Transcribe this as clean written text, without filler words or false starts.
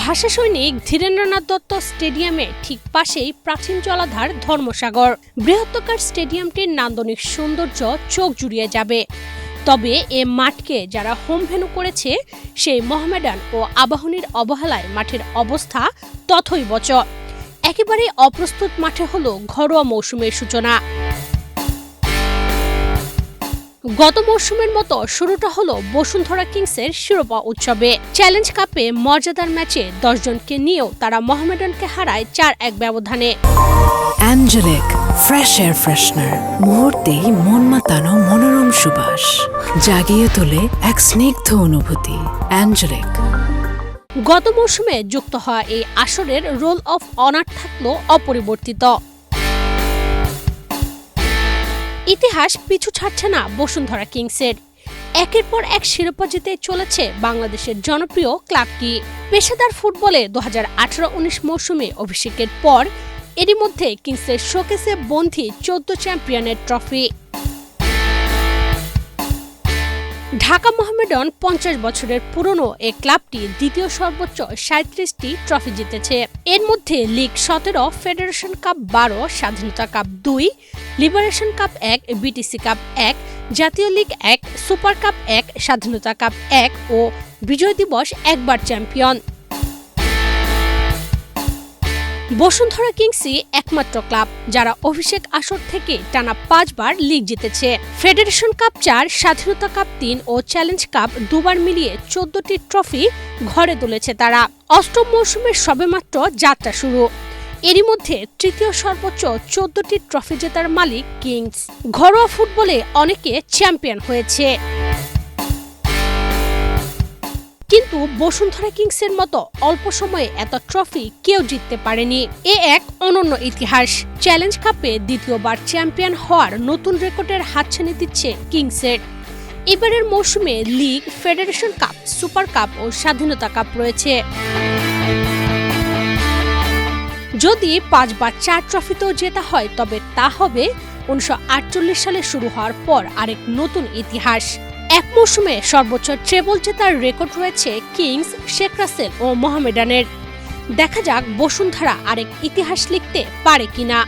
ভাষা সৈনিক ধীরেন্দ্রনাথ দত্ত স্টেডিয়ামে ঠিক পাশেই প্রাচীন জলাধার ধর্মসাগর। বৃহত্তকার স্টেডিয়ামটির নান্দনিক সৌন্দর্য চোখ জুড়িয়ে যাবে। তবে এ মাঠকে যারা হোম ভেন্যু করেছে সেই মোহামেডান ও আবাহনীর অবহেলায় মাঠের অবস্থা তথৈবচ। একেবারে অপ্রস্তুত মাঠে হলো ঘরোয়া মৌসুমের সূচনা। গত মৌসুমের মতো শুরুটা হলো বসুন্ধরা কিংসের শিরোপা উৎসবে। চ্যালেঞ্জ কাপে মর্যাদার ম্যাচে 10 জনকে নিয়েও তারা মোহামেডানকে হারায় 4-1 ব্যবধানে। অ্যাঞ্জেলিক ফ্রেশ এয়ার ফ্রেশনার, মুহূর্তেই মন মাতানো মনোরম সুবাস, জাগিয়ে তোলে এক স্নিগ্ধ অনুভূতি। অ্যাঞ্জেলিক। গত মৌসুমে যুক্ত হওয়া এই আসরের রোল অফ অনার থাকলো অপরিবর্তিত। ইতিহাস পিছু ছাড়ছে না বসুন্ধরা কিংসের। একের পর এক শিরোপা জিতে চলেছে বাংলাদেশের জনপ্রিয় ক্লাবটি। পেশাদার ফুটবলে 2018-19 মৌসুমে অভিষেকের পর এরই মধ্যে কিংসের শোকেসে বন্দী 14 চ্যাম্পিয়নের ট্রফি। ঢাকা মোহামেডান 50 বছরের পুরনো এই ক্লাবটি দ্বিতীয় সর্বোচ্চ 37টি ট্রফি জিতেছে। এর মধ্যে লিগ 17, ফেডারেশন কাপ 12, স্বাধীনতা cup 2, liberation cup 1, BTC cup 1, জাতীয় লিগ 1, সুপার কাপ 1, স্বাধীনতা কাপ 1 ও বিজয় দিবস একবার চ্যাম্পিয়ন। বসুন্ধরা কিংসই একমাত্র ক্লাব যারা অভিষেক আসর থেকে টানা 5 বার লিগ জিতেছে। ফেডারেশন কাপ 4, স্বাধীনতা কাপ 3 ও চ্যালেঞ্জ কাপ 2 বার মিলিয়ে 14টি ট্রফি ঘরে তুলেছে তারা। অষ্টম মৌসুমের সবেমাত্র যাত্রা শুরু। এরই মধ্যে তৃতীয় সর্বোচ্চ 14টি ট্রফি জেতার মালিক কিংস। ঘরোয়া ফুটবলে অনেকে চ্যাম্পিয়ন হয়েছে, কিন্তু বসুন্ধরা কিংসের মতো অল্প সময়ে এত ট্রফি কেউ জিততে পারেনি। এ এক অনন্য ইতিহাস। চ্যালেঞ্জ কাপে দ্বিতীয়বার চ্যাম্পিয়ন হওয়ার নতুন রেকর্ডের হাতছানি দিচ্ছে কিংসের। এবারের মৌসুমে league, federation cup, super cup ও স্বাধীনতা কাপ রয়েছে। যদি 5 বার 4 ট্রফিতেও জেতা হয় তবে তা হবে 1948 সালে শুরু হওয়ার পর আরেক নতুন ইতিহাস। এক মৌসুমে সর্বোচ্চ ট্রেবল জেতার রেকর্ড রয়েছে কিংস, শেখ রাসেল ও মোহামেডানের। দেখা যাক বসুন্ধরা আরেক ইতিহাস লিখতে পারে কিনা।